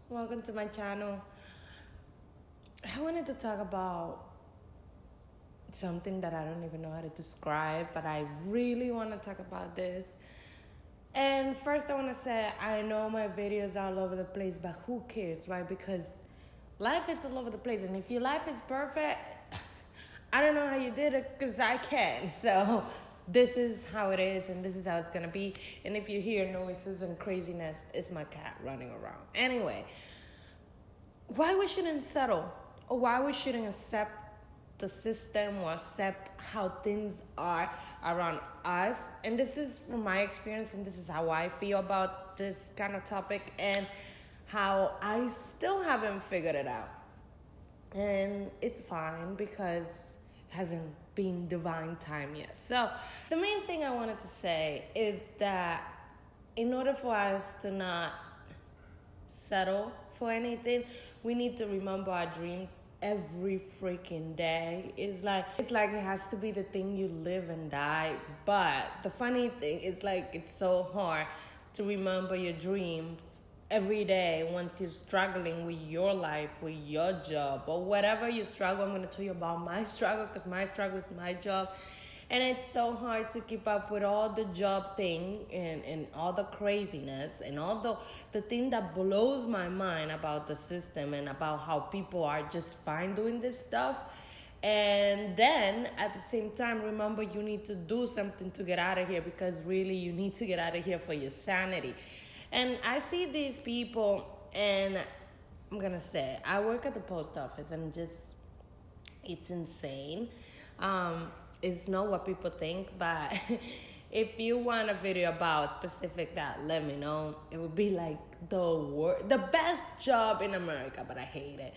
Welcome to my channel. I wanted to talk about something that I don't even know how to describe, but I really want to talk about this. And first, I want to say I know my videos are all over the place, but who cares, right? Because life is all over the place, and if your life is perfect, I don't know how you did it, because I can't. So this is how it is, and this is how it's gonna be. And if you hear noises and craziness, it's my cat running around. Anyway, why we shouldn't settle, or why we shouldn't accept the system or accept how things are around us. And this is from my experience, and this is how I feel about this kind of topic, and how I still haven't figured it out. And it's fine, because it hasn't been divine time yet. So the main thing I wanted to say is that in order for us to not settle for anything, we need to remember our dreams every freaking day. It's like it has to be the thing you live and die. But the funny thing is, like, it's so hard to remember your dreams every day once you're struggling with your life, with your job, or whatever you struggle. I'm going to tell you about my struggle, because my struggle is my job. And it's so hard to keep up with all the job thing and all the craziness and all the thing that blows my mind about the system and about how people are just fine doing this stuff. And then at the same time, remember, you need to do something to get out of here, because really you need to get out of here for your sanity. And I see these people, and I'm going to say, I work at the post office, and it's insane. It's not what people think, but if you want a video about specific that, let me know. It would be like the best job in America, but I hate it.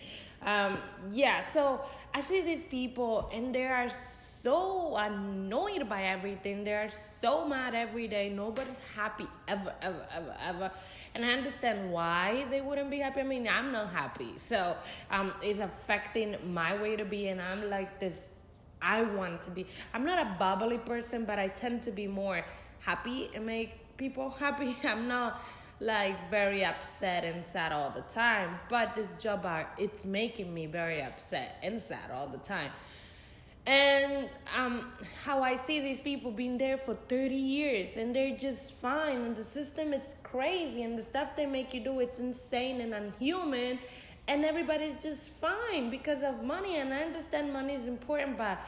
So I see these people, and they are so annoyed by everything. They are so mad every day. Nobody's happy ever. And I understand why they wouldn't be happy. I mean, I'm not happy. So it's affecting my way to be, and I'm like this. I want to be. I'm not a bubbly person, but I tend to be more happy and make people happy. I'm not like very upset and sad all the time, but this job, it's making me very upset and sad all the time. And how I see these people being there for 30 years, and they're just fine, and the system is crazy, and the stuff they make you do, it's insane and unhuman. And everybody's just fine because of money. And I understand money is important, but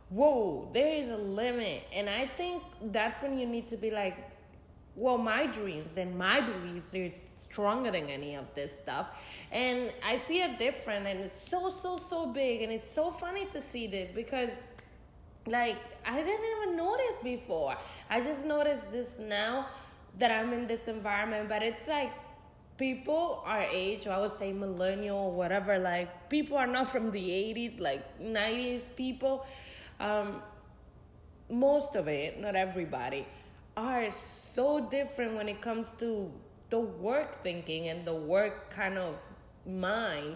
whoa, there is a limit. And I think that's when you need to be like, well, my dreams and my beliefs are stronger than any of this stuff. And I see it different, and it's so big. And it's so funny to see this, because like, I didn't even notice before. I just noticed this now that I'm in this environment. But it's like, people our age, or I would say millennial or whatever, like, people are not from the 80s, like 90s people. Most of it, not everybody, are so different when it comes to the work thinking and the work kind of mind.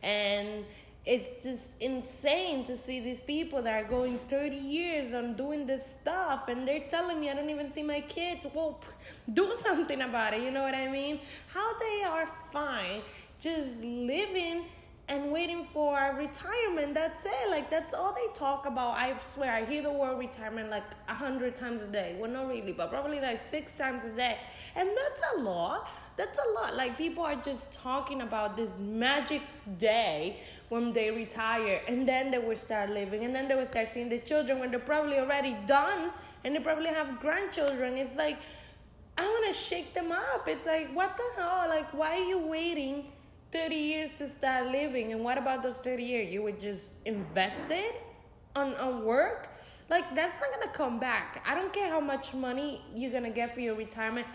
And it's just insane to see these people that are going 30 years on doing this stuff, and they're telling me I don't even see my kids. Well, do something about it, you know what I mean? How they are fine just living and waiting for retirement. That's it. Like, that's all they talk about. I swear, I hear the word retirement like 100 times a day. Well, not really, but probably like 6 times a day. And that's a lot. That's a lot. Like, people are just talking about this magic day when they retire, and then they will start living, and then they will start seeing the children when they're probably already done, and they probably have grandchildren. It's like, I want to shake them up. It's like, what the hell? Like, why are you waiting 30 years to start living? And what about those 30 years? You would just invest it on work? Like, that's not going to come back. I don't care how much money you're going to get for your retirement.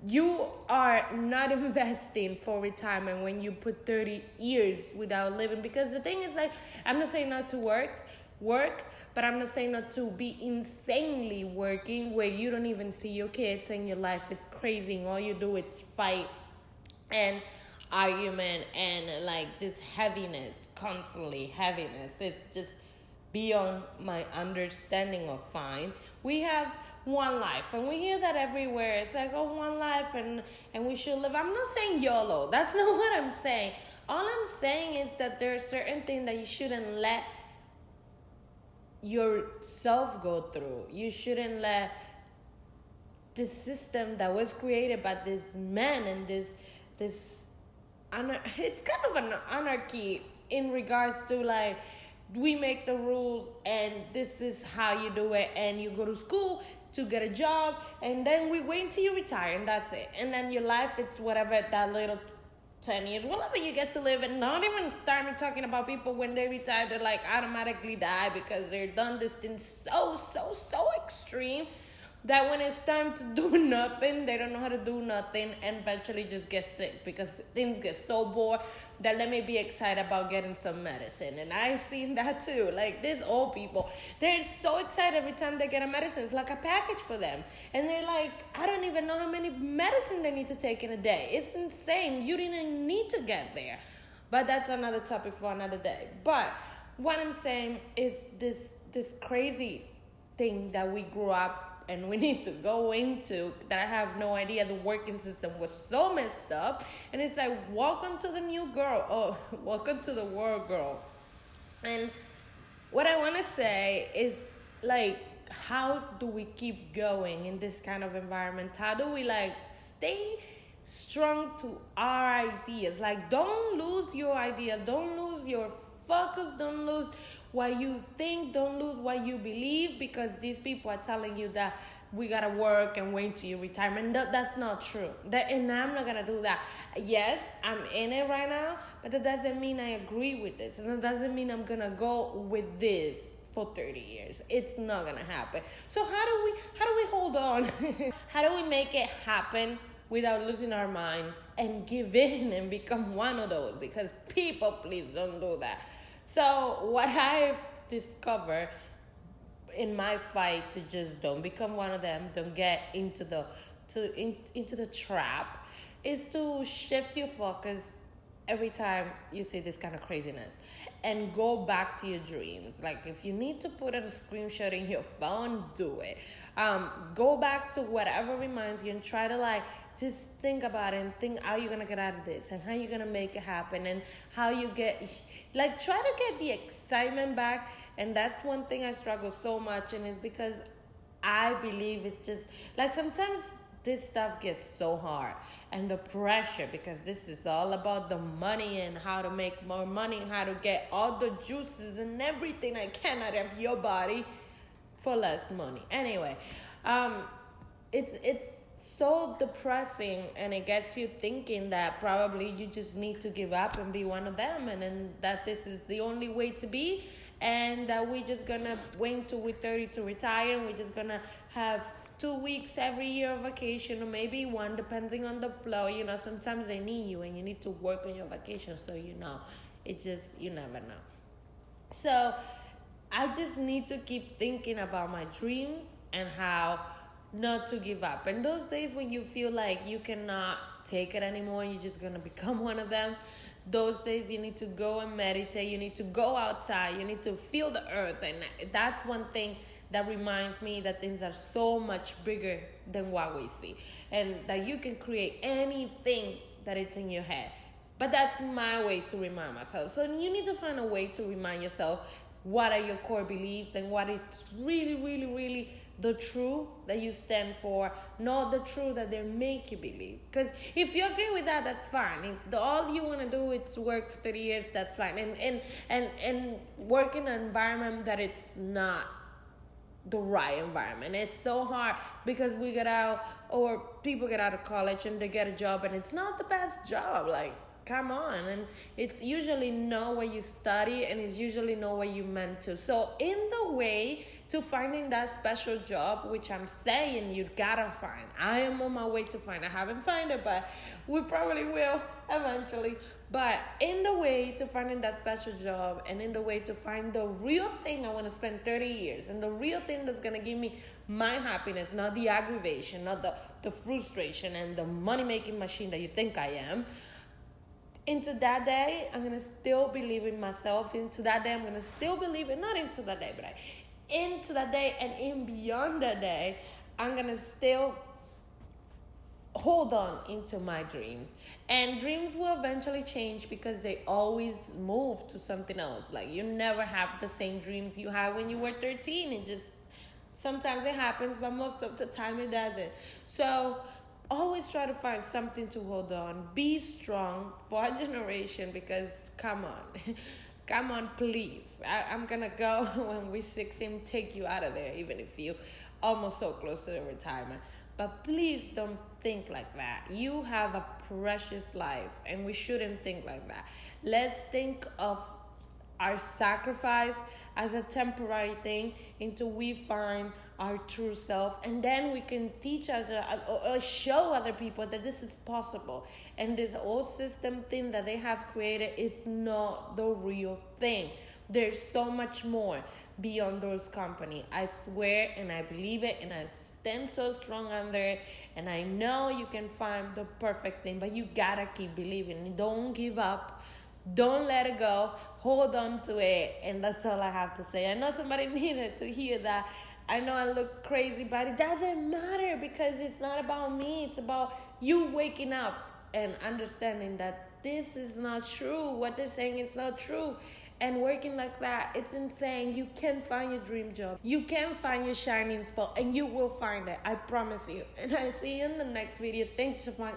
You are not investing for retirement when you put 30 years without living. Because the thing is, like, I'm not saying not to work, but I'm not saying not to be insanely working where you don't even see your kids and your life. It's crazy. All you do is fight and argument and like this heaviness, constantly heaviness. It's just beyond my understanding of fine. we have one life, and we hear that everywhere. It's like, oh, one life, and we should live. I'm not saying YOLO. That's not what I'm saying. All I'm saying is that there are certain things that you shouldn't let yourself go through. You shouldn't let this system that was created by this man and this it's kind of an anarchy in regards to like, we make the rules and this is how you do it, and you go to school to get a job, and then we wait until you retire, and that's it. And then your life, it's whatever, that little 10 years, whatever you get to live. And not even starting talking about people when they retire, they're like automatically die because they're done this thing so extreme that when it's time to do nothing, they don't know how to do nothing, and eventually just get sick because things get so bored that they may be excited about getting some medicine. And I've seen that too. Like, these old people, they're so excited every time they get a medicine. It's like a package for them. And they're like, I don't even know how many medicine they need to take in a day. It's insane. You didn't need to get there. But that's another topic for another day. But what I'm saying is this crazy thing that we grew up and we need to go into, that I have no idea. The working system was so messed up. And it's like, welcome to the new girl. Oh, welcome to the world, girl. And what I want to say is, like, how do we keep going in this kind of environment? How do we, like, stay strong to our ideas? Like, don't lose your idea. Don't lose your focus. Don't lose what you think. Don't lose what you believe, because these people are telling you that we gotta work and wait till your retirement. That's not true. And I'm not gonna do that. Yes, I'm in it right now, but that doesn't mean I agree with this, and it doesn't mean I'm gonna go with this for 30 years. It's not gonna happen. So how do we hold on? How do we make it happen without losing our minds and give in and become one of those? Because people, please don't do that. So what I've discovered in my fight to just don't become one of them, don't get into the trap, is to shift your focus every time you see this kind of craziness and go back to your dreams. Like, if you need to put a screenshot in your phone, do it. Go back to whatever reminds you and try to, like, just think about it and think how you're going to get out of this and how you're going to make it happen and how you get, like, try to get the excitement back. And that's one thing I struggle so much, and it's because I believe it's just, like, sometimes this stuff gets so hard, and the pressure, because this is all about the money and how to make more money, how to get all the juices and everything I can out of your body for less money. Anyway, it's so depressing, and it gets you thinking that probably you just need to give up and be one of them, and then that this is the only way to be, and that we're just gonna wait till we're 30 to retire, and we're just gonna have 2 weeks every year of vacation, or maybe one, depending on the flow. You know, sometimes they need you and you need to work on your vacation, so you know, it's just, you never know. So I just need to keep thinking about my dreams and how not to give up. And those days when you feel like you cannot take it anymore, you're just gonna become one of them, those days you need to go and meditate, you need to go outside, you need to feel the earth. And that's one thing that reminds me that things are so much bigger than what we see, and that you can create anything that is in your head. But that's my way to remind myself. So you need to find a way to remind yourself what are your core beliefs and what is really the truth that you stand for, not the truth that they make you believe. Because if you agree with that, that's fine. If all you want to do is work for 30 years, that's fine. And work in an environment that it's not the right environment. It's so hard because we get out, or people get out of college and they get a job and it's not the best job. Like, come on. And it's usually not what you study, and it's usually not what you meant to. So in the way to finding that special job, which I'm saying you gotta find, I am on my way to find. I haven't found it, but we probably will eventually. But in the way to finding that special job, and in the way to find the real thing I want to spend 30 years, and the real thing that's going to give me my happiness, not the aggravation, not the frustration and the money-making machine that you think I am, into that day, I'm going to still believe in myself. Into that day, I'm going to still believe in, not into that day, but into the day and in beyond the day, I'm gonna still hold on into my dreams. And dreams will eventually change because they always move to something else. Like, you never have the same dreams you had when you were 13. It just, sometimes it happens, but most of the time it doesn't. So always try to find something to hold on. Be strong for our generation, because come on. Come on, please. I'm gonna go when we're 16, take you out of there, even if you almost so close to the retirement. But please don't think like that. You have a precious life, and we shouldn't think like that. Let's think of our sacrifice as a temporary thing until we find our true self, and then we can teach other or show other people that this is possible. And this old system thing that they have created is not the real thing. There's so much more beyond those companies. I swear, and I believe it, and I stand so strong under it, and I know you can find the perfect thing, but you gotta keep believing. Don't give up. Don't let it go. Hold on to it. And that's all I have to say. I know somebody needed to hear that. I know I look crazy, but it doesn't matter, because it's not about me. It's about you waking up and understanding that this is not true. What they're saying is not true. And working like that, it's insane. You can find your dream job. You can find your shining spot, and you will find it. I promise you. And I see you in the next video. Thank you so much.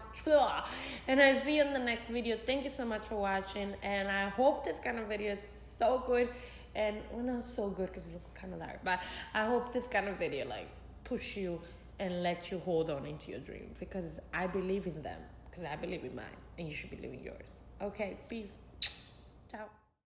And I see you in the next video. Thank you so much for watching. And I hope this kind of video is so good. And, well, not so good because it looks kind of dark. But I hope this kind of video, like, push you and let you hold on into your dreams. Because I believe in them. Because I believe in mine. And you should believe in yours. Okay, peace. Ciao.